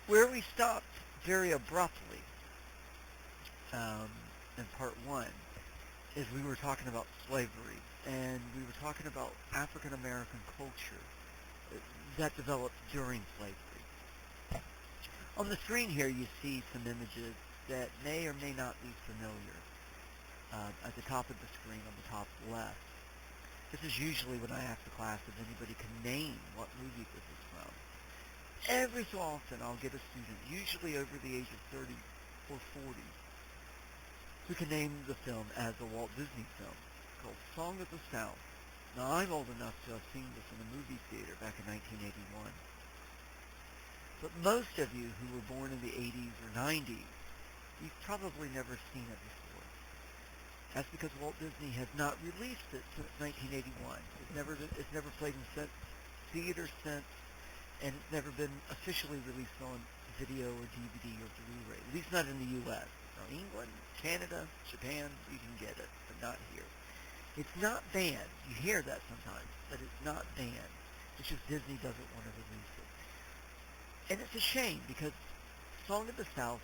Where we stopped very abruptly um, in part one is we were talking about slavery, and we were talking about African American culture that developed during slavery. On the screen here you see some images that may or may not be familiar. At the top of the screen on the top left. This is usually when I ask the class if anybody can name what movie this is from. Every so often I'll get a student, usually over the age of 30 or 40, who can name the film as a Walt Disney film called Song of the South. Now I'm old enough to have seen this in a movie theater back in 1981. But most of you who were born in the 80s or 90s, you've probably never seen it before. That's because Walt Disney has not released it since 1981. It's never played in theaters since, and it's never been officially released on video or DVD or Blu-ray, at least not in the U.S. Now, England, Canada, Japan, you can get it, but not here. It's not banned. You hear that sometimes, but it's not banned. It's just Disney doesn't want to release it. And it's a shame because Song of the South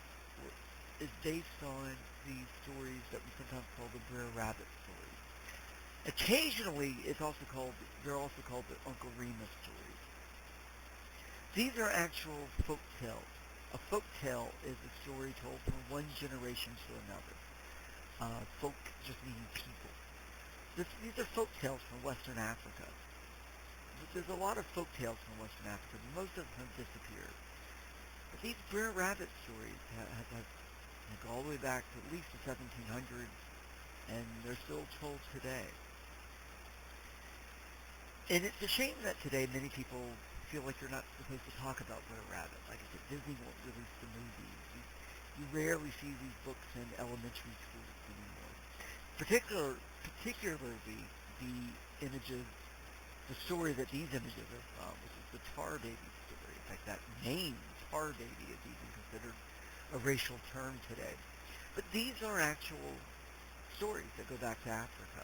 is based on these stories that we sometimes call the Brer Rabbit stories. Occasionally, they're also called the Uncle Remus stories. These are actual folk tales. A folk tale is a story told from one generation to another. Folk just meaning people. These are folk tales from Western Africa. There's a lot of folk tales from Western Africa, but most of them have disappeared. But these Brer Rabbit stories have go all the way back to at least the 1700s, and they're still told today. And it's a shame that today many people feel like you're not supposed to talk about Brer Rabbit. Like I said, Disney won't release the movies. You rarely see these books in elementary schools anymore. Particularly the images, the story that these images are from, which is the Tar Baby story. In fact, that name, Tar Baby, is even considered a racial term today. But these are actual stories that go back to Africa.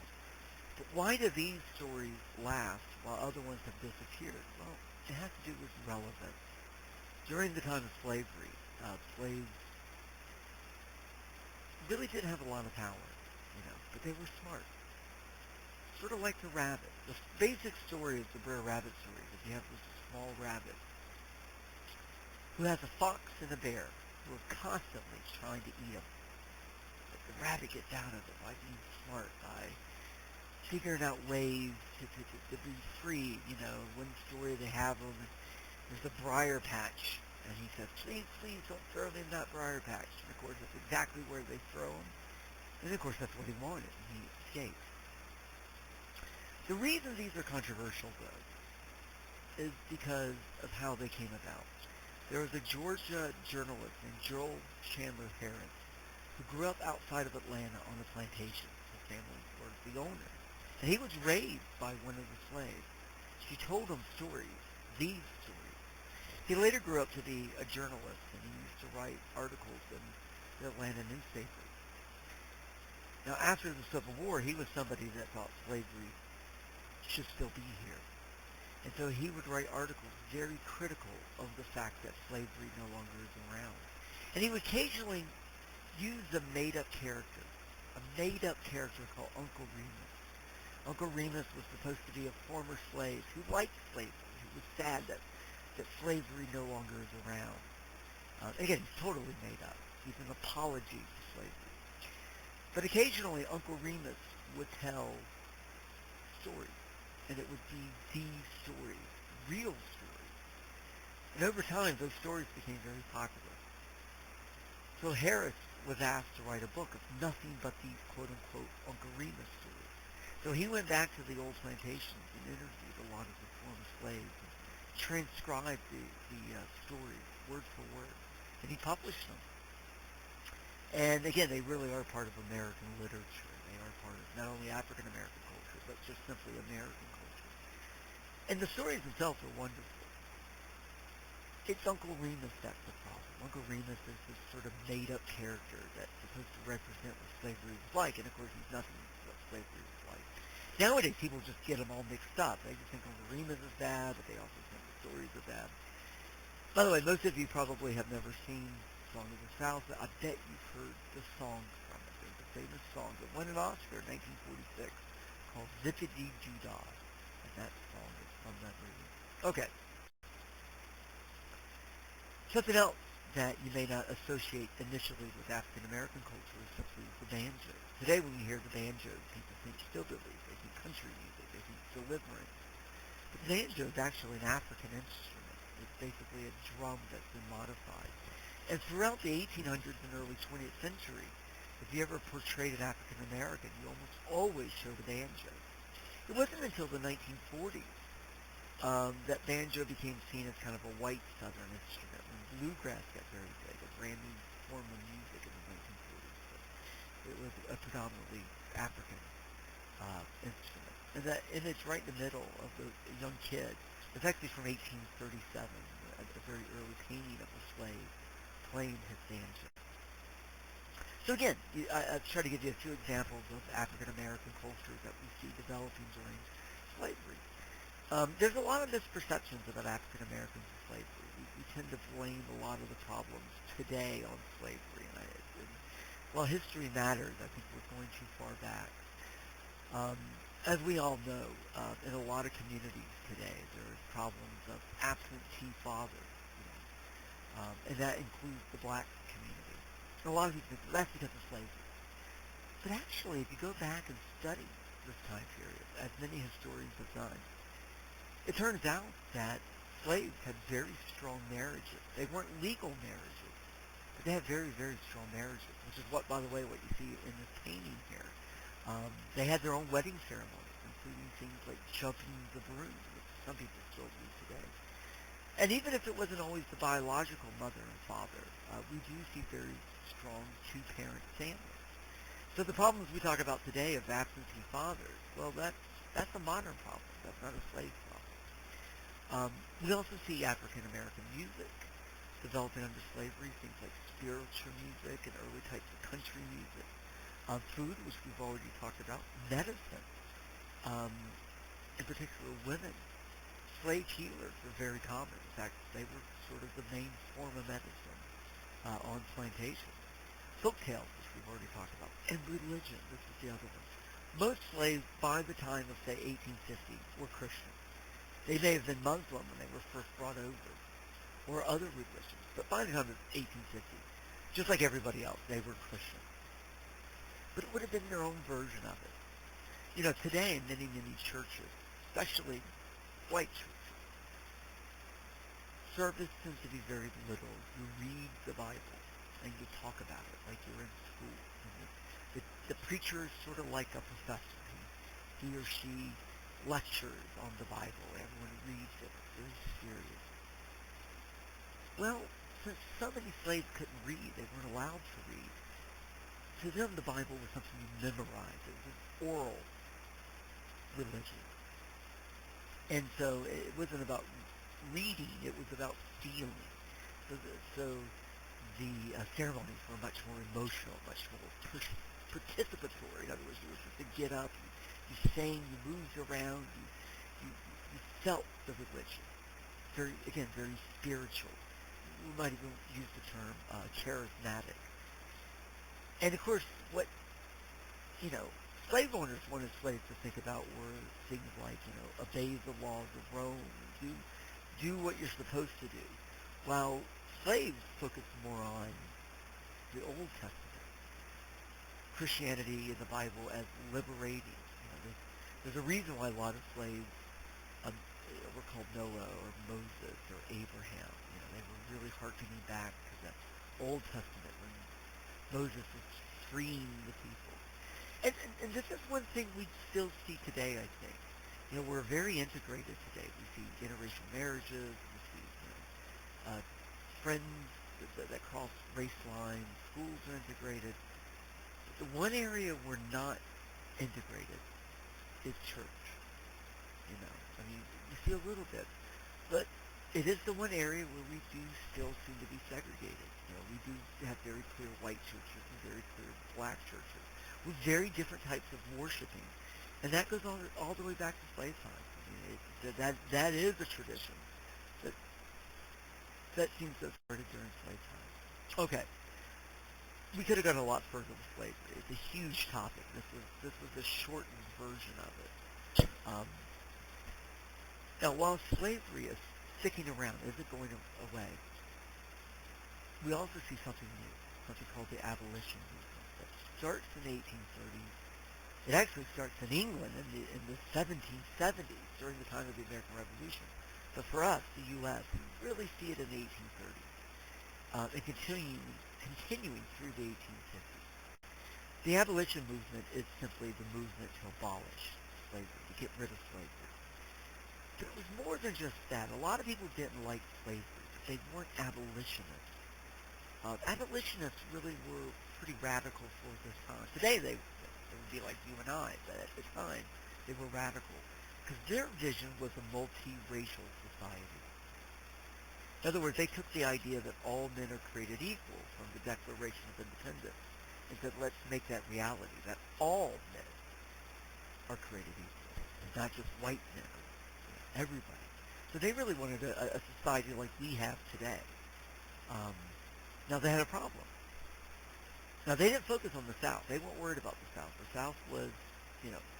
But why do these stories last while other ones have disappeared? Well, it has to do with relevance. During the time of slavery, slaves really didn't have a lot of power, but they were smart. Sort of like the rabbit. The basic story of the Brer Rabbit story is you have this small rabbit who has a fox and a bear who are constantly trying to eat him. But the rabbit gets out of it by being smart, by figuring out ways to be free. One story they have him, there's a briar patch, and he says, please don't throw me in that briar patch. And of course, that's exactly where they throw him. And of course, that's what he wanted, and he escapes. The reason these are controversial, though, is because of how they came about. There was a Georgia journalist named Joel Chandler Harris who grew up outside of Atlanta on a plantation. His family was the owner. And he was raised by one of the slaves. She told him stories, these stories. He later grew up to be a journalist, and he used to write articles in the Atlanta newspaper. Now, after the Civil War, he was somebody that thought slavery should still be here. And so he would write articles very critical of the fact that slavery no longer is around. And he would occasionally use a made-up character called Uncle Remus. Uncle Remus was supposed to be a former slave who liked slavery, who was sad that slavery no longer is around. Again, he's totally made up. He's an apology for slavery. But occasionally, Uncle Remus would tell stories. And it would be the stories, real stories. And over time, those stories became very popular. So Harris was asked to write a book of nothing but these quote-unquote Uncle Remus stories. So he went back to the old plantations and interviewed a lot of the former slaves and transcribed the stories word for word. And he published them. And again, they really are part of American literature. They are part of not only African American culture, but just simply American culture. And the stories themselves are wonderful. It's Uncle Remus that's the problem. Uncle Remus is this sort of made-up character that's supposed to represent what slavery was like, and of course he's nothing what slavery was like. Nowadays, people just get them all mixed up. They just think Uncle Remus is bad, but they also think the stories are bad. By the way, most of you probably have never seen Song of the South, but I bet you've heard the song from it. There's a famous song that won an Oscar in 1946 called Zippity Doo Dah, and that song is from that movie. Okay, something else that you may not associate initially with African American culture is simply the banjo. Today, when you hear the banjo, people think hillbillies, they think country music, they think deliverance. But the banjo is actually an African instrument. It's basically a drum that's been modified. And throughout the 1800s and early 20th century, if you ever portrayed an African American, you almost always showed a banjo. It wasn't until the 1940s that banjo became seen as kind of a white Southern instrument when bluegrass got very big, a brand new form of music in the 1940s. But it was a predominantly African instrument. And that image right in the middle of the young kid is actually from 1837, a very early painting of a slave playing his banjo. So again, I've tried to give you a few examples of African American culture that we see developing during slavery. There's a lot of misperceptions about African Americans and slavery. We tend to blame a lot of the problems today on slavery. And while history matters, I think we're going too far back. As we all know, in a lot of communities today, there are problems of absentee fathers, and that includes the black community. And a lot of people think that's because of slavery. But actually, if you go back and study this time period, as many historians have done, it turns out that slaves had very strong marriages. They weren't legal marriages, but they had very, very strong marriages, which is what, by the way, what you see in this painting here. They had their own wedding ceremonies, including things like jumping the broom, which some people still do today. And even if it wasn't always the biological mother and father, we do see very strong two-parent families. So the problems we talk about today of absentee fathers, well, that's a modern problem. That's not a slave problem. We also see African American music developing under slavery, things like spiritual music and early types of country music. Food, which we've already talked about. Medicine, in particular women. Slave healers were very common. In fact, they were sort of the main form of medicine on plantations. Folk tales, which we've already talked about. And religion, this is the other one. Most slaves, by the time of, say, 1850, were Christian. They may have been Muslim when they were first brought over, or other religions. But by the time of 1850, just like everybody else, they were Christian. But it would have been their own version of it. Today in many, many churches, especially white churches, service tends to be very little. You read the Bible and you talk about it like you're in school. And the preacher is sort of like a professor. He or she lectures on the Bible. Everyone reads it. It's very serious. Well, since so many slaves couldn't read, they weren't allowed to read, to them, the Bible was something you memorized. It was an oral religion. And so it wasn't about reading, it was about feeling. So the ceremonies were much more emotional, much more participatory. In other words, you were supposed to get up, you sang, you moved around, you felt the religion. Very spiritual. We might even use the term charismatic. And of course, what, slave owners wanted slaves to think about were things like, obey the laws of Rome, do what you're supposed to do, while slaves focused more on the Old Testament, Christianity and the Bible as liberating. There's a reason why a lot of slaves were called Noah or Moses or Abraham. They were really hearkening back to the Old Testament when Moses was freeing the people. And this is one thing we still see today, I think. We're very integrated today. We see interracial marriages. We see friends that cross race lines. Schools are integrated. But the one area we're not integrated is church. You see a little bit. But it is the one area where we do still seem to be segregated. We do have very clear white churches and very clear black churches with very different types of worshiping. And that goes all the way back to slave time. That is a tradition that that seems to have started during slave time. Okay, we could have gone a lot further with slavery. It's a huge topic. This was a shortened version of it. Um, Now, while slavery is sticking around, isn't going away, we also see something new, something called the Abolition movement that starts in the 1830s. It actually starts in England in the 1770s, during the time of the American Revolution. But for us, the U.S., we really see it in the 1830s, and continuing through the 1850s. The abolition movement is simply the movement to abolish slavery, to get rid of slavery. But it was more than just that. A lot of people didn't like slavery, but they weren't abolitionists. Abolitionists really were pretty radical for their time. Today they would be like you and I, but at the time they were radical because their vision was a multiracial society. In other words, they took the idea that all men are created equal from the Declaration of Independence and said, let's make that reality, that all men are created equal, not just white men, everybody. So they really wanted a society like we have today. Now they had a problem. Now they didn't focus on the South. They weren't worried about the South. The South was,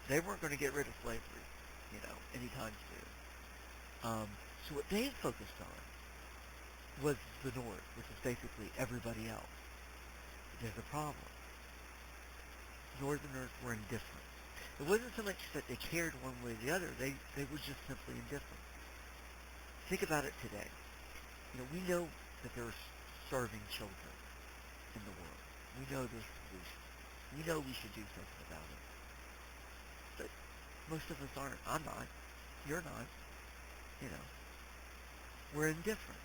they weren't going to get rid of slavery, anytime soon. So what they focused on was the North, which is basically everybody else. There's a problem. Northerners were indifferent. It wasn't so much that they cared one way or the other. They were just simply indifferent. Think about it today. We know that there are starving children in the world. We know there's pollution. We know we should do something about it. But most of us aren't. I'm not. You're not. We're indifferent.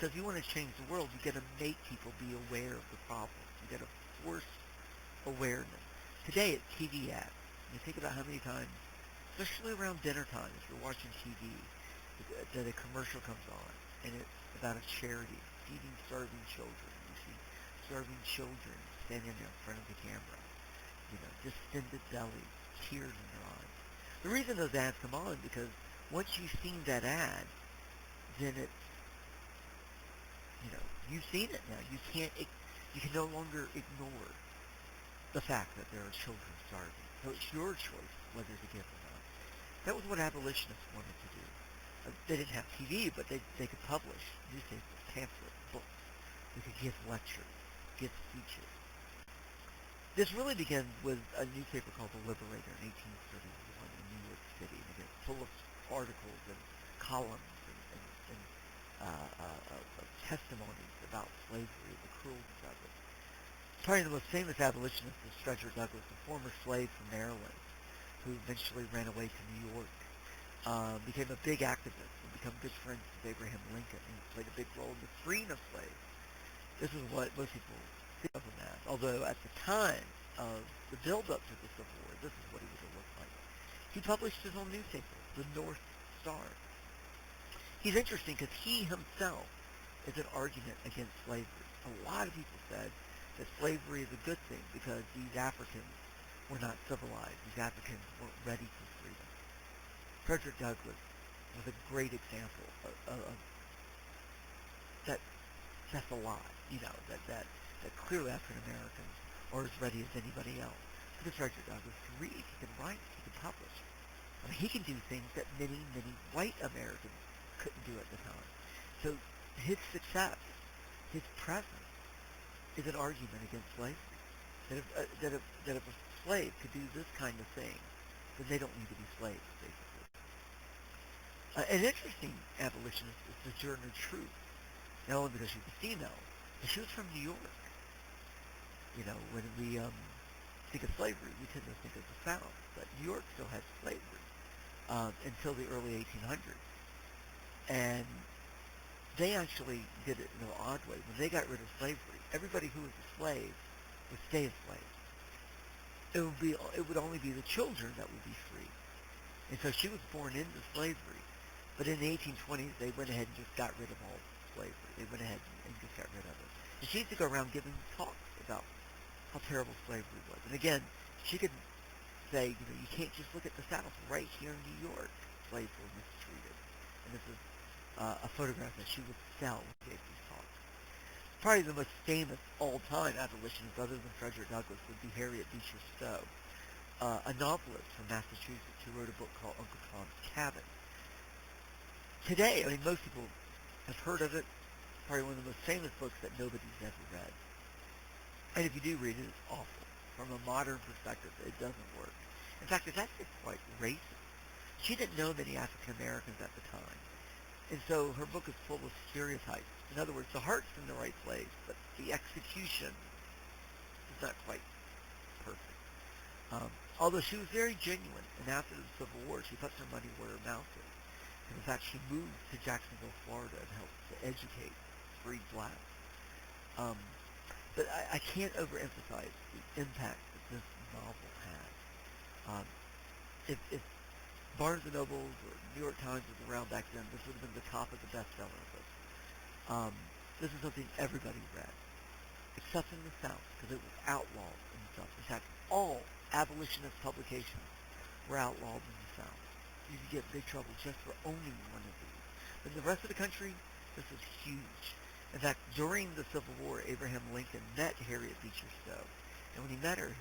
So if you want to change the world, you got to make people be aware of the problem. You got to force awareness. Today it's TV ads. You think about how many times, especially around dinner time, if you're watching TV, that a commercial comes on, and it's about a charity feeding starving children. You see starving children standing there in front of the camera, distended bellies, tears in their eyes. The reason those ads come on is because once you've seen that ad, then it's, you've seen it now. You can no longer ignore the fact that there are children starving. So it's your choice whether to give or not. That was what abolitionists wanted to do. They didn't have TV, but they could publish newspapers, pamphlets, books. They could give lectures, give speeches. This really began with a newspaper called The Liberator in 1831 in New York City. And again, full of articles and columns of testimonies about slavery, the cruelty of it. Probably the most famous abolitionist was Frederick Douglass, a former slave from Maryland, who eventually ran away to New York, became a big activist, and became good friends with Abraham Lincoln, and played a big role in the freeing of slaves. This is what most people think of him as, although at the time of the build-up to the Civil War, this is what he would have looked like. He published his own newspaper, the North Star. He's interesting because he himself is an argument against slavery. A lot of people said that slavery is a good thing because these Africans were not civilized. These Africans weren't ready for freedom. Frederick Douglass was a great example of that. That's a lie. That clearly African Americans are as ready as anybody else. Because Frederick Douglass can read, he can write, he can publish. I mean, he can do things that many, many white Americans couldn't do at the time. So his success, his presence, is an argument against slavery. That if a slave could do this kind of thing, then they don't need to be slaves, basically. An interesting abolitionist is Sojourner Truth. Not only because she was female, but she was from New York. When we think of slavery, we tend to think of the South, but New York still had slavery until the early 1800s. And they actually did it in an odd way. When they got rid of slavery, everybody who was a slave would stay a slave. It would only be the children that would be free. And so she was born into slavery. But in the 1820s, they went ahead and just got rid of all slavery. They went ahead and just got rid of it. And she used to go around giving talks about how terrible slavery was. And again, she could say, you can't just look at the South. Right here in New York, slaves were mistreated. And this is a photograph that she would sell when she gave these talks. Probably the most famous all-time abolitionist, other than Frederick Douglass, would be Harriet Beecher Stowe, a novelist from Massachusetts who wrote a book called Uncle Tom's Cabin. Today, I mean, most people have heard of it. Probably one of the most famous books that nobody's ever read. And if you do read it, it's awful. From a modern perspective, it doesn't work. In fact, it's actually quite racist. She didn't know many African Americans at the time. And so her book is full of stereotypes. In other words, the heart's in the right place, but the execution is not quite perfect. Although she was very genuine, and after the Civil War, she puts her money where her mouth is. And in fact, she moved to Jacksonville, Florida, and helped to educate freed blacks. But I can't overemphasize the impact that this novel had. If Barnes & Noble or New York Times was around back then, this would have been the top of the bestseller list. This is something everybody read, except in the South, because it was outlawed in the South. In fact, all abolitionist publications were outlawed in the South. You could get in big trouble just for owning one of these. But in the rest of the country, this was huge. In fact, during the Civil War, Abraham Lincoln met Harriet Beecher Stowe. And when he met her,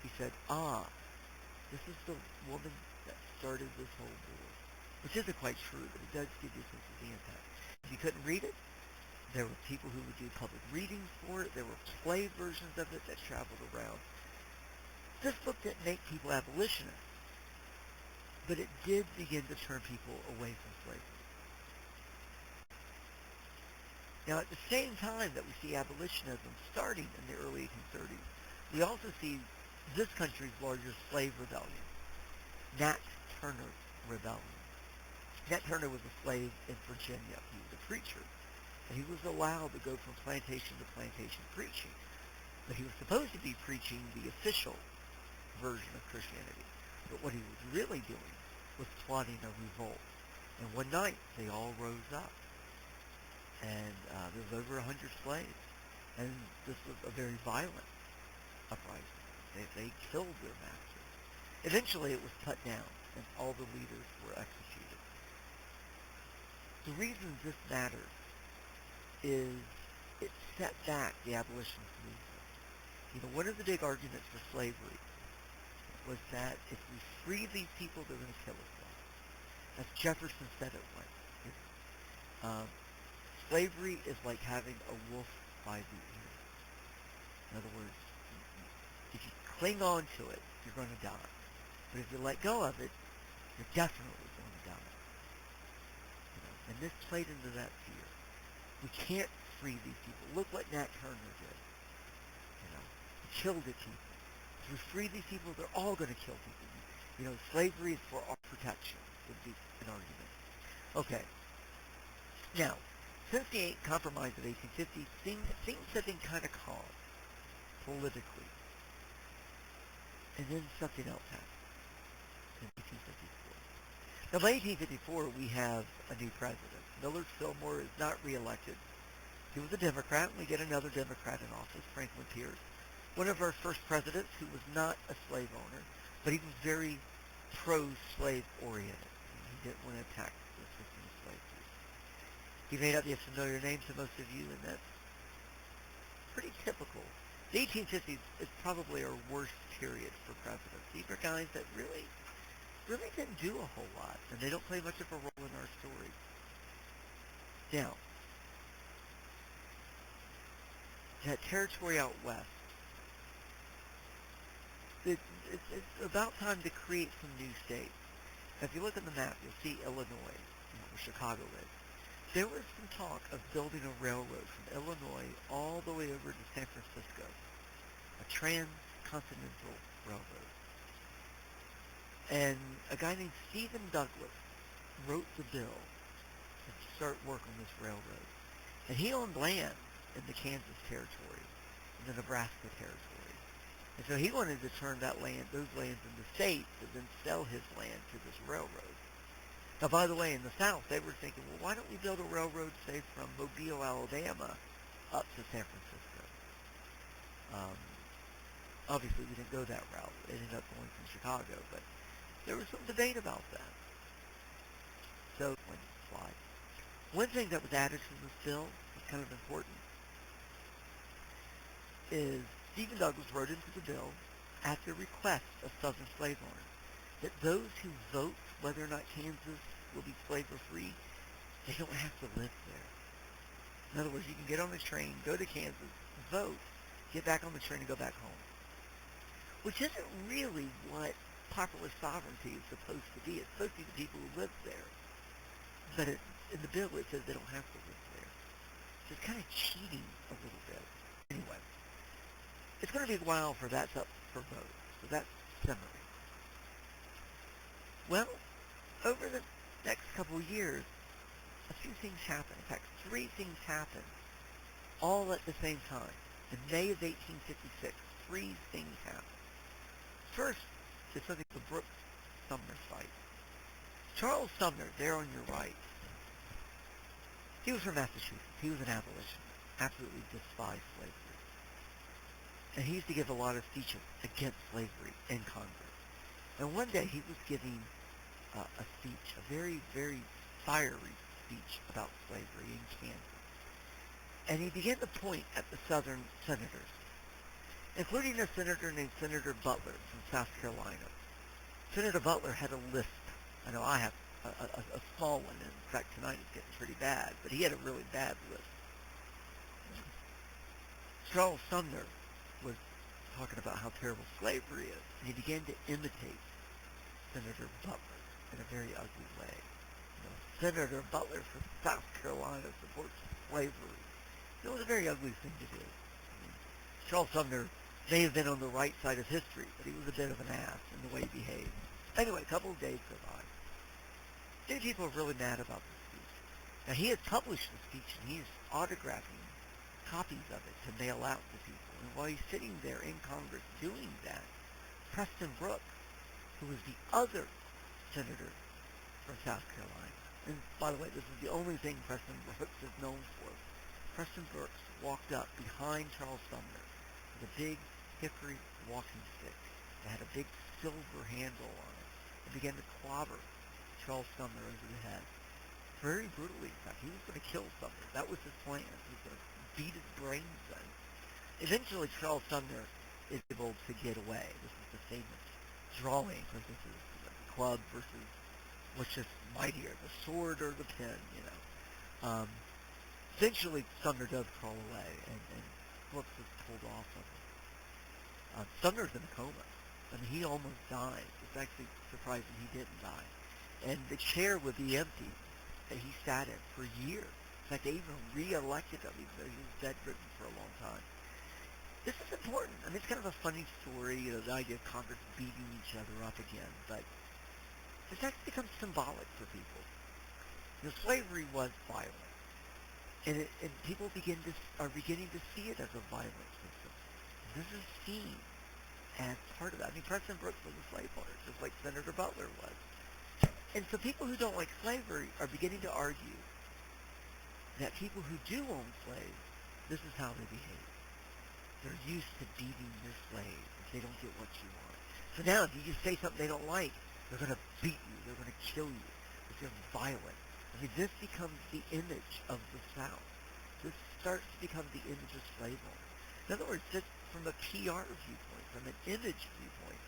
he said, this is the woman that started this whole war. Which isn't quite true, but it does give you a sense of the impact. If you couldn't read it, there were people who would do public readings for it. There were play versions of it that traveled around. This book didn't make people abolitionists, but it did begin to turn people away from slavery. Now, at the same time that we see abolitionism starting in the early 1830s, we also see this country's largest slave rebellion, Nat Turner's rebellion. Nat Turner was a slave in Virginia. He was a preacher, and he was allowed to go from plantation to plantation preaching. But he was supposed to be preaching the official version of Christianity. But what he was really doing was plotting a revolt. And one night, they all rose up. And there was over 100 slaves. And this was a very violent uprising. They killed their masters. Eventually it was cut down, and all the leaders were executed. The reason this matters is it set back the abolitionist movement. You know, one of the big arguments for slavery was that if we free these people, they're going to kill us all. As Jefferson said it once. Slavery is like having a wolf by the ear. In other words, if you cling on to it, you're going to die. But if you let go of it, you're definitely going to die. You know, and this played into that fear. We can't free these people. Look what Nat Turner did. You know, he killed the people. If we free these people, they're all going to kill people. You know, slavery is for our protection, would be an argument. Okay. Now, since the Compromise of 1850, things have been kind of calm, politically. And then something else happened in 1854. Now, by 1854, we have a new president. Millard Fillmore is not reelected. He was a Democrat, and we get another Democrat in office, Franklin Pierce, one of our first presidents who was not a slave owner, but he was very pro-slave oriented. He didn't want to attack the system of slavery. He may not be a familiar name to most of you, and that's pretty typical. The 1850s is probably our worst period for presidents. These are guys that really didn't do a whole lot, and they don't play much of a role in our story. Now, that territory out west, it's about time to create some new states. If you look at the map, you'll see Illinois, where Chicago is. There was some talk of building a railroad from Illinois all the way over to San Francisco, a transcontinental railroad. And a guy named Stephen Douglas wrote the bill to start work on this railroad. And he owned land in the Kansas territory, in the Nebraska territory. And so he wanted to turn those lands into states, and then sell his land to this railroad. Now, by the way, in the South, they were thinking, well, why don't we build a railroad, say, from Mobile, Alabama, up to San Francisco? Obviously, we didn't go that route. It ended up going from Chicago, but there was some debate about that. So, when you fly. One thing that was added to this bill was kind of important is Stephen Douglas wrote into the bill at the request of Southern slave owners that those who vote whether or not Kansas will be slave or free, they don't have to live there. In other words, you can get on the train, go to Kansas, vote, get back on the train and go back home. Which isn't really what popular sovereignty is supposed to be. It's supposed to be the people who live there. But in the bill it says they don't have to live there. So it's kind of cheating a little bit. Anyway, it's going to be a while for that's up for vote. So that's simmering. Well, over the next couple of years, a few things happen. In fact, three things happen all at the same time. In May of 1856, three things happen. First is something called the Brooks-Sumner fight. Charles Sumner, there on your right, he was from Massachusetts. He was an abolitionist, absolutely despised slavery. And he used to give a lot of speeches against slavery in Congress. And one day he was giving a speech, a very, very fiery speech about slavery in Kansas. And he began to point at the Southern senators, including a senator named Senator Butler from South Carolina. Senator Butler had a lisp. I know I have a small one, and in fact tonight it's getting pretty bad, but he had a really bad lisp. Charles Sumner was talking about how terrible slavery is, and he began to imitate Senator Butler in a very ugly way. Senator Butler from South Carolina supports slavery. It was a very ugly thing to do. Charles Sumner may have been on the right side of history, but he was a bit of an ass in the way he behaved. Anyway, a couple of days go by. Many people are really mad about this speech. Now, he had published the speech, and he is autographing copies of it to mail out to people. And while he's sitting there in Congress doing that, Preston Brooks, who was the other senator from South Carolina, and by the way, this is the only thing Preston Brooks is known for. Preston Brooks walked up behind Charles Sumner with a big hickory walking stick that had a big silver handle on it and began to clobber Charles Sumner over the head. Very brutally, in fact. He was going to kill Sumner. That was his plan. He was going to beat his brains in. Eventually, Charles Sumner is able to get away. This is the famous drawing, because this is the club versus what's just mightier, the sword or the pen, Eventually, Sumner does crawl away, and Brooks is pulled off of him. Sumner's in a coma. I mean, he almost died. It's actually surprising he didn't die. And the chair would be empty that he sat in for years. In fact, they even re-elected him, even though he was bedridden for a long time. This is important. I mean, it's kind of a funny story, the idea of Congress beating each other up again, but this actually becomes symbolic for people. Slavery was violent. And people are beginning to see it as a violent system. This is seen as part of that. I mean, Preston Brooks was a slave owner, just like Senator Butler was. And so people who don't like slavery are beginning to argue that people who do own slaves, this is how they behave. They're used to beating their slaves if they don't get what you want. So now, if you just say something they don't like, they're going to beat you, they're going to kill you, if they're violent. I mean, this becomes the image of the South. This starts to become the image of slave owners. In other words, just from a PR viewpoint, from an image viewpoint,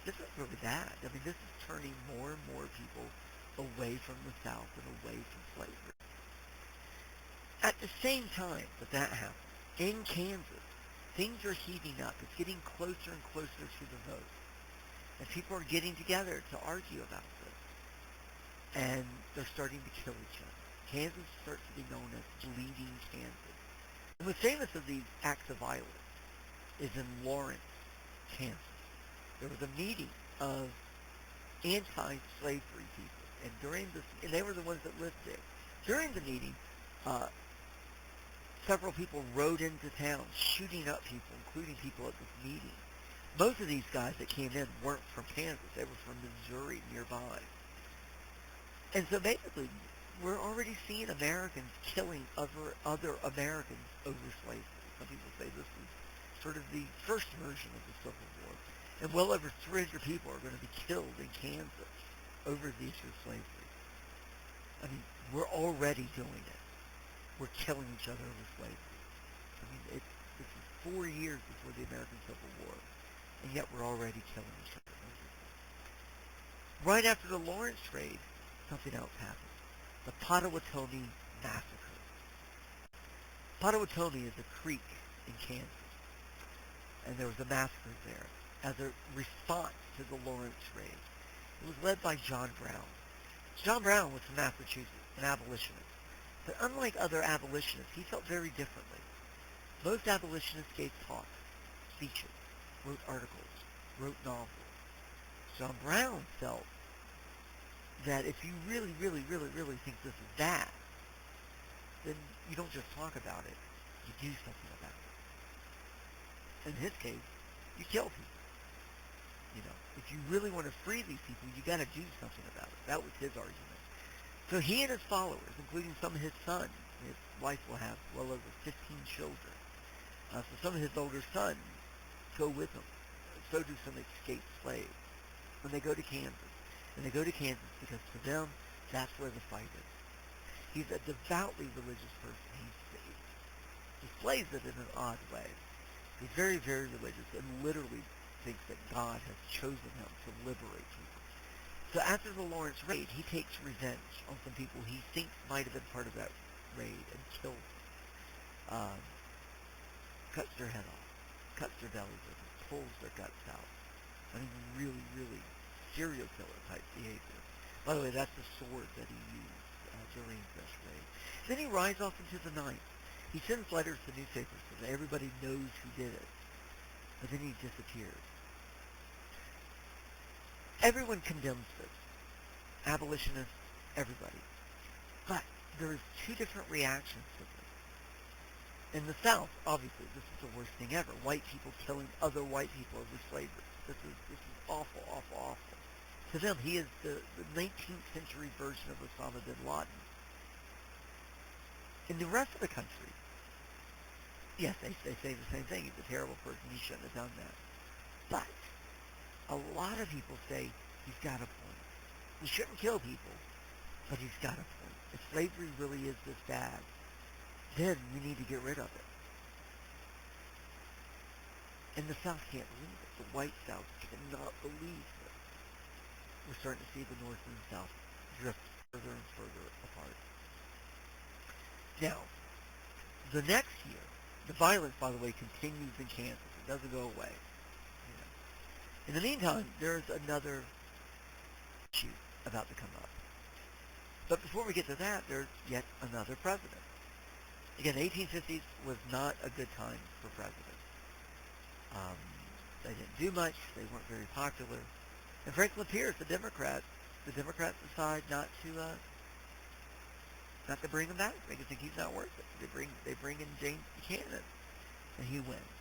this is really bad. I mean, this is turning more and more people away from the South and away from slavery. At the same time that happens, in Kansas, things are heating up. It's getting closer and closer to the vote. And people are getting together to argue about this. And they're starting to kill each other. Kansas starts to be known as Bleeding Kansas. The most famous of these acts of violence is in Lawrence, Kansas. There was a meeting of anti-slavery people, and they were the ones that lived there. During the meeting, several people rode into town, shooting up people, including people at this meeting. Most of these guys that came in weren't from Kansas; they were from Missouri nearby. And so basically, we're already seeing Americans killing other Americans over slavery. Some people say this is sort of the first version of the Civil War. And well over 300 people are going to be killed in Kansas over the issue of slavery. I mean, we're already doing it. We're killing each other over slavery. I mean, this is 4 years before the American Civil War, and yet we're already killing each other over it. Right after the Lawrence raid, something else happened. The Pottawatomie Massacre. Pottawatomie is a creek in Kansas, and there was a massacre there as a response to the Lawrence raid. It was led by John Brown. John Brown was from Massachusetts, an abolitionist. But unlike other abolitionists, he felt very differently. Most abolitionists gave talks, speeches, wrote articles, wrote novels. John Brown felt that if you really, really, really, really think this is bad, then you don't just talk about it, you do something about it. In his case, you kill people. You know, if you really want to free these people, you got to do something about it. That was his argument. So he and his followers, including some of his sons, his wife will have well over 15 children. So some of his older sons go with him. So do some escaped slaves. When they go to Kansas. And they go to Kansas because for them, that's where the fight is. He's a devoutly religious person. He displays it in an odd way. He's very, very religious and literally thinks that God has chosen him to liberate people. So after the Lawrence raid, he takes revenge on some people he thinks might have been part of that raid and kills them. Cuts their head off, cuts their bellies open, pulls their guts out. I mean, really, really serial killer type behavior. By the way, that's the sword that he used during this raid. Then he rides off into the night. He sends letters to newspapers so that everybody knows who did it. But then he disappears. Everyone condemns this. Abolitionists, everybody. But there's two different reactions to this. In the South, obviously, this is the worst thing ever. White people killing other white people over slavery. This is awful, awful, awful. To them, he is the 19th century version of Osama bin Laden. In the rest of the country, yes, they say the same thing. He's a terrible person. He shouldn't have done that. But a lot of people say he's got a point. He shouldn't kill people, but he's got a point. If slavery really is this bad, then we need to get rid of it. And the South can't believe it. The white South cannot believe this. We're starting to see the North and the South drift further and further apart. Now, the next year, the violence, by the way, continues in Kansas. It doesn't go away. You know. In the meantime, there's another issue about to come up. But before we get to that, there's yet another president. Again, the 1850s was not a good time for presidents. They didn't do much. They weren't very popular. And Franklin Pierce, the Democrats decide not to bring him back. They think he's not worth it. They bring in James Buchanan, and he wins.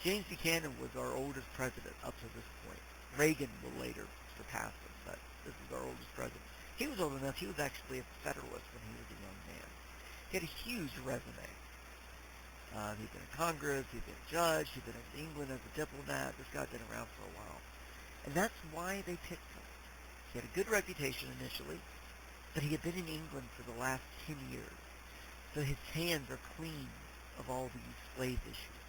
James Buchanan was our oldest president up to this point. Reagan will later surpass him, but this is our oldest president. He was old enough. He was actually a Federalist when he was a young man. He had a huge resume. He'd been in Congress, he'd been a judge, he'd been in England as a diplomat. This guy'd been around for a while. And that's why they picked him. He had a good reputation initially, but he had been in England for the last 10 years. So his hands are clean of all these slave issues.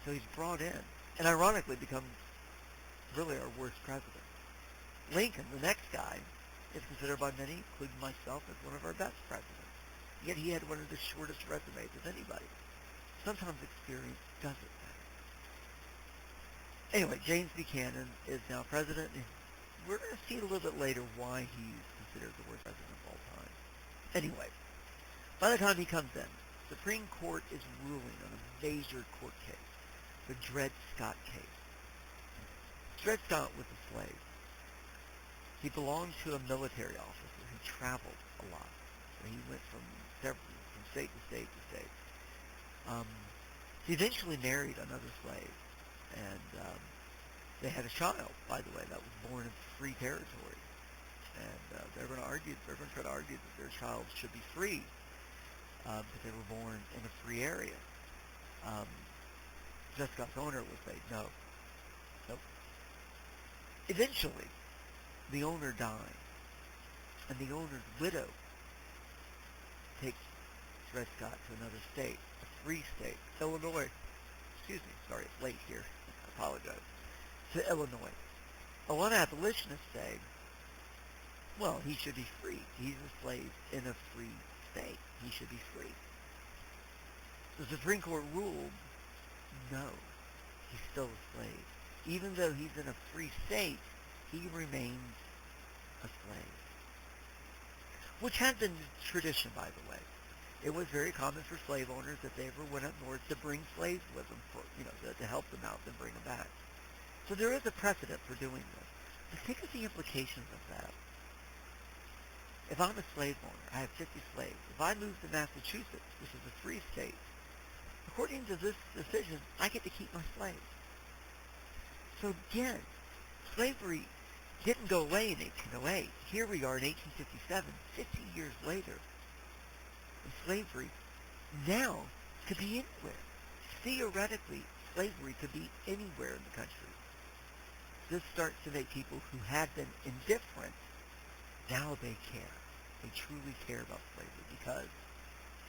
So he's brought in, and ironically becomes really our worst president. Lincoln, the next guy, is considered by many, including myself, as one of our best presidents. Yet he had one of the shortest resumes of anybody. Sometimes experience doesn't matter. Anyway, James Buchanan is now president, and we're going to see a little bit later why he's considered the worst president of all time. Anyway, by the time he comes in, the Supreme Court is ruling on a major court case, the Dred Scott case. Dred Scott was a slave. He belonged to a military officer who traveled a lot. So he went from state to state to state. He eventually married another slave, and they had a child, by the way, that was born in free territory. And they're going to try to argue that their child should be free because they were born in a free area. Dred Scott's owner would say, no. Eventually, the owner died, and the owner's widow takes Dred Scott to another state, a free state, Illinois. Excuse me, sorry, it's late here. I apologize. To Illinois. A lot of abolitionists say, well, he should be free. He's a slave in a free state. He should be free. The Supreme Court ruled, no, he's still a slave. Even though he's in a free state, he remains a slave. Which had been tradition, by the way. It was very common for slave owners, if they ever went up north, to bring slaves with them, for, to help them out and bring them back. So there is a precedent for doing this. But think of the implications of that. If I'm a slave owner, I have 50 slaves. If I move to Massachusetts, which is a free state, according to this decision, I get to keep my slaves. So again, slavery didn't go away in 1808. Here we are in 1857, 50 years later. And slavery now could be anywhere. Theoretically, slavery could be anywhere in the country. This starts to make people who had been indifferent, now they care. They truly care about slavery because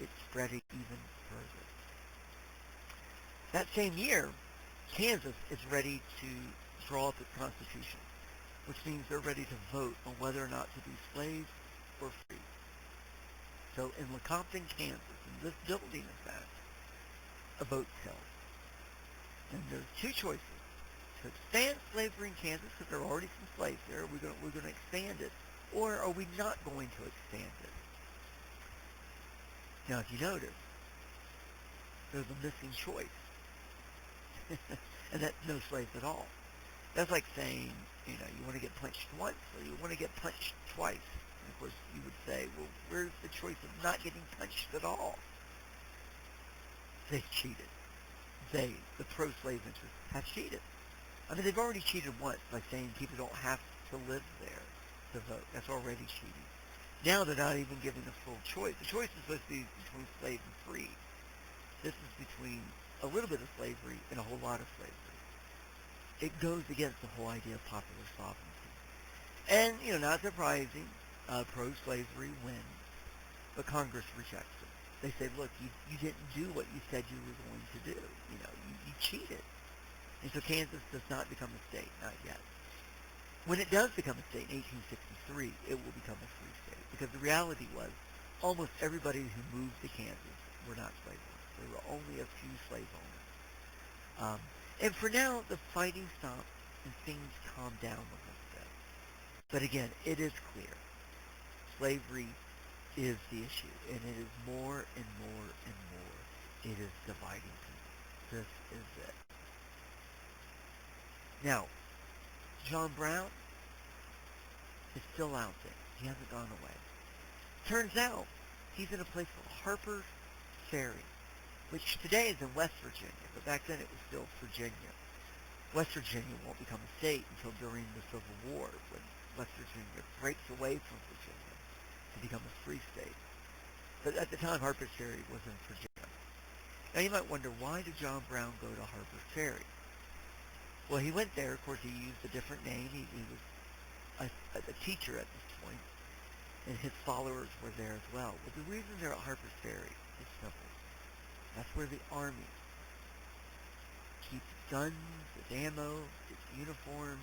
it's spreading even further. That same year, Kansas is ready to draw up its constitution, which means they're ready to vote on whether or not to be slaves or free. So in Lecompton, Kansas, in this building, in fact, a vote's held. And there's two choices. To expand slavery in Kansas, because there are already some slaves there, we're going to expand it, or are we not going to expand it? Now, if you notice, there's a missing choice. And that's no slaves at all. That's like saying, you want to get punched once, or you want to get punched twice. And of course, you would say, well, where's the choice of not getting punched at all? They cheated. They, the pro-slave interests, have cheated. I mean, they've already cheated once by saying people don't have to live there to vote. That's already cheating. Now they're not even giving a full choice. The choice is supposed to be between slave and free. This is between a little bit of slavery and a whole lot of slavery. It goes against the whole idea of popular sovereignty. And, not surprising, pro-slavery wins, but Congress rejects it. They say, look, you didn't do what you said you were going to do. You cheated. And so Kansas does not become a state, not yet. When it does become a state in 1863, it will become a free state, because the reality was almost everybody who moved to Kansas were not slave owners. There were only a few slave owners. And for now, the fighting stopped and things calmed down a little bit. But again, it is clear. Slavery is the issue, and it is more and more and more. It is dividing people. This is it. Now, John Brown is still out there. He hasn't gone away. Turns out, he's in a place called Harper, Ferry, which today is in West Virginia, but back then it was still Virginia. West Virginia won't become a state until during the Civil War, when West Virginia breaks away from Virginia to become a free state. But at the time, Harper's Ferry was in Virginia. Now you might wonder, why did John Brown go to Harper Ferry? Well, he went there. Of course, he used a different name. He was a teacher at this point, and his followers were there as well. But the reason they're at Harper's Ferry is simple. That's where the Army keeps guns, its ammo, its uniforms.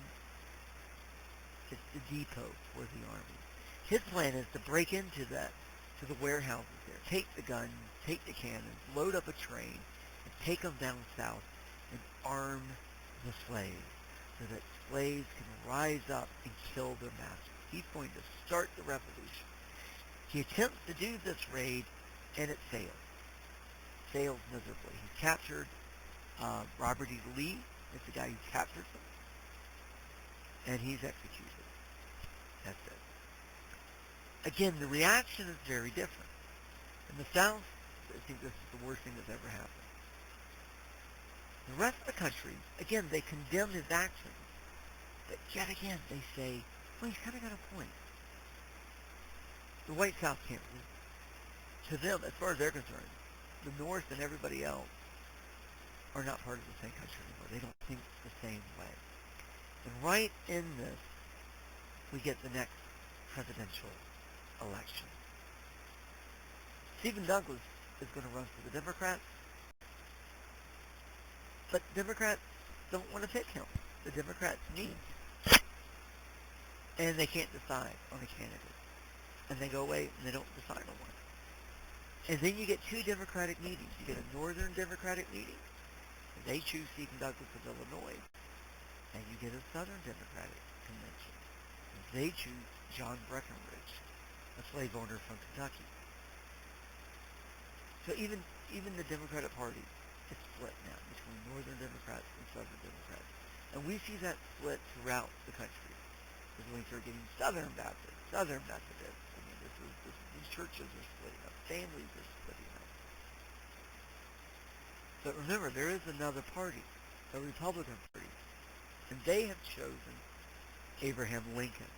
It's the depot for the Army. His plan is to break into to the warehouses there, take the guns, take the cannons, load up a train, and take them down south and arm the slaves, so that slaves can rise up and kill their masters. He's going to start the revolution. He attempts to do this raid, and it fails. Fails miserably. He's captured. Robert E. Lee is the guy who captured him, and he's executed. That's it. Again, the reaction is very different. In the South, they think this is the worst thing that's ever happened. The rest of the country, again, they condemn his actions. But yet again, they say, well, he's kind of got a point. The white South can't believe it. To them, as far as they're concerned, the North and everybody else are not part of the same country anymore. They don't think the same way. And right in this, we get the next presidential election. Stephen Douglas is going to run for the Democrats, but Democrats don't want to pick him. The Democrats need, and they can't decide on a candidate. And they go away and they don't decide on one. And then you get two Democratic meetings. You get a Northern Democratic meeting, and they choose Stephen Douglas of Illinois, and you get a Southern Democratic convention. And they choose John Breckinridge, a slave owner from Kentucky. So even the Democratic Party is split now between Northern Democrats and Southern Democrats. And we see that split throughout the country. Because we start getting Southern Baptists, Southern Methodists. I mean, these churches are splitting up. Families are splitting up. But remember, there is another party, a Republican Party. And they have chosen Abraham Lincoln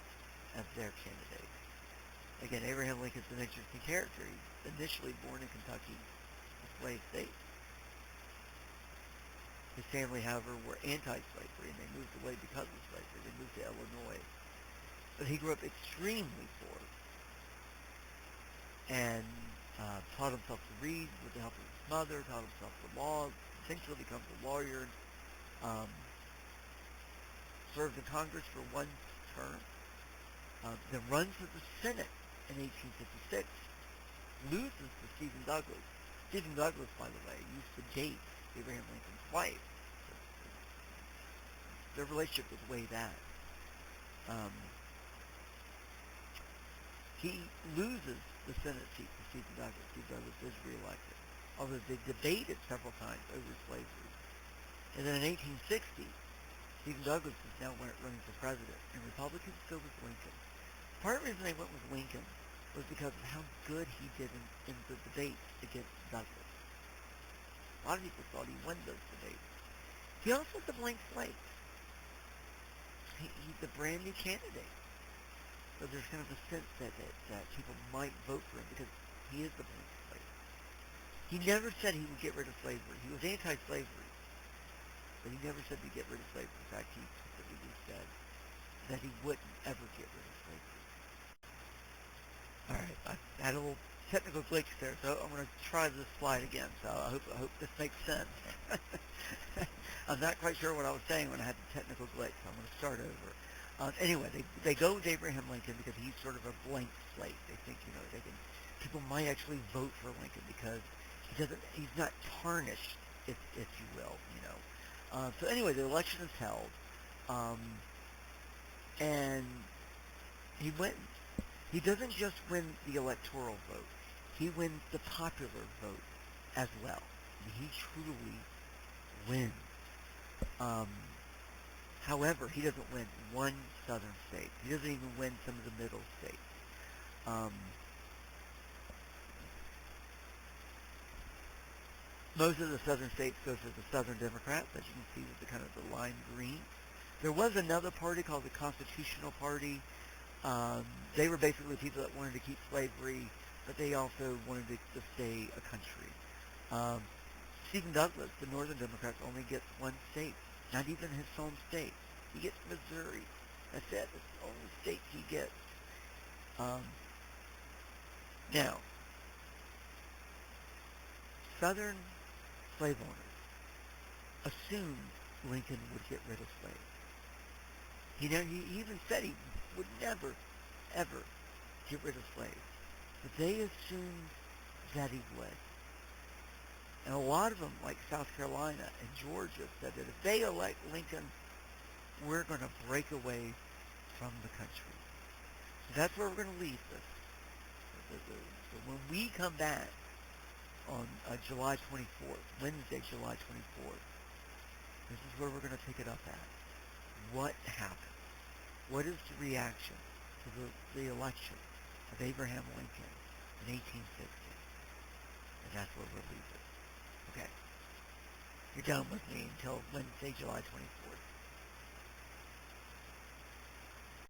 as their candidate. Again, Abraham Lincoln's an interesting character. He's initially born in Kentucky, a slave state. His family, however, were anti-slavery, and they moved away because of slavery. They moved to Illinois. But he grew up extremely poor and taught himself to read with the help of his mother, taught himself the law, eventually becomes a lawyer, served in Congress for one term, then runs for the Senate in 1856, loses to Stephen Douglas. Stephen Douglas, by the way, used to date Abraham Lincoln's wife. Their relationship was way back. He loses the Senate seat to Stephen Douglas. Stephen Douglas is reelected, although they debated several times over slavery. And then in 1860, Stephen Douglas is now running for president, and Republicans go with Lincoln. Part of the reason they went with Lincoln was because of how good he did in the debates against Douglas. A lot of people thought he won those debates. He also is a blank slate. He's a brand new candidate. So there's kind of a sense that people might vote for him because he is the blank slate. He never said he would get rid of slavery. He was anti-slavery, but he never said he'd get rid of slavery. In fact, he specifically said that he wouldn't ever get rid of slavery. All right, I had a little technical glitch there, so I'm going to try this slide again. So I hope this makes sense. I'm not quite sure what I was saying when I had the technical glitch, so I'm going to start over. Anyway, they go with Abraham Lincoln because he's sort of a blank slate. They think, people might actually vote for Lincoln because he's not tarnished, if you will, So anyway, the election is held, and he wins. He doesn't just win the electoral vote. He wins the popular vote as well. He truly wins. However, he doesn't win one southern state. He doesn't even win some of the middle states. Most of the southern states go for the Southern Democrats, as you can see with the lime green. There was another party called the Constitutional Party. They were basically people that wanted to keep slavery, but they also wanted to stay a country. Stephen Douglas, the Northern Democrats, only gets one state, not even his home state. He gets Missouri. That's it. That's the only state he gets. Now, Southern slave owners assumed Lincoln would get rid of slaves. He even said he would never, ever get rid of slaves. But they assumed that he would. And a lot of them, like South Carolina and Georgia, said that if they elect Lincoln, we're going to break away from the country. So that's where we're going to leave this. So when we come back on July 24th, Wednesday, July 24th, this is where we're going to pick it up at. What happened? What is the reaction to the election of Abraham Lincoln in 1860? And that's where we'll leave it. Okay. You're done with me until Wednesday, July 24th.